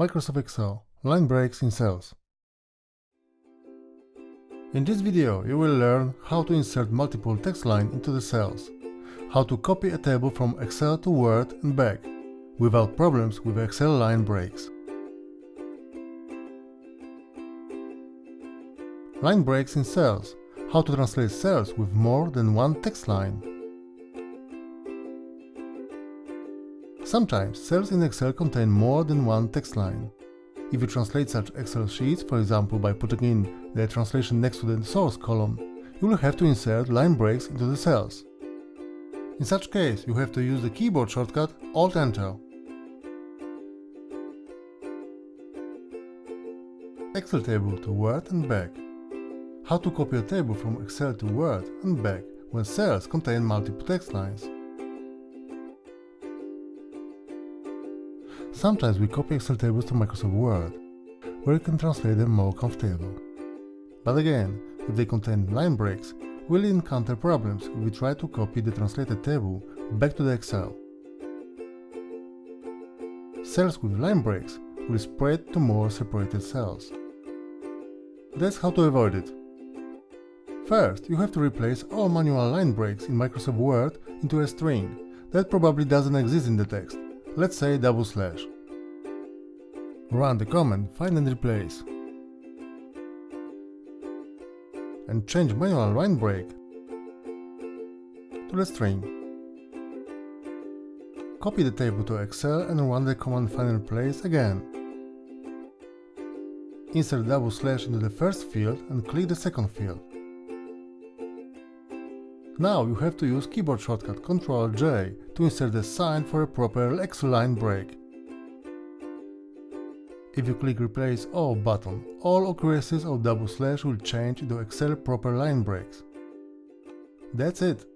Microsoft Excel line breaks in cells. In this video you will learn how to insert multiple text lines into the cells, how to copy a table from Excel to Word and back, without problems with Excel line breaks. Line breaks in cells, how to translate cells with more than one text line. Sometimes cells in Excel contain more than one text line. If you translate such Excel sheets, for example by putting in the translation next to the source column, you will have to insert line breaks into the cells. In such case, you have to use the keyboard shortcut Alt-Enter. Excel table to Word and back. How to copy a table from Excel to Word and back when cells contain multiple text lines. Sometimes we copy Excel tables to Microsoft Word, where you can translate them more comfortable. But again, if they contain line breaks, we'll encounter problems if we try to copy the translated table back to the Excel. Cells with line breaks will spread to more separated cells. That's how to avoid it. First, you have to replace all manual line breaks in Microsoft Word into a string that probably doesn't exist in the text. Let's say /. Run the command find and replace and change manual line break to the string. Copy the table to Excel and run the command find and replace again. Insert // into the first field and click the second field. Now you have to use keyboard shortcut Ctrl-J to insert the sign for a proper Excel line break. If you click Replace All button, all occurrences of // will change into Excel proper line breaks. That's it.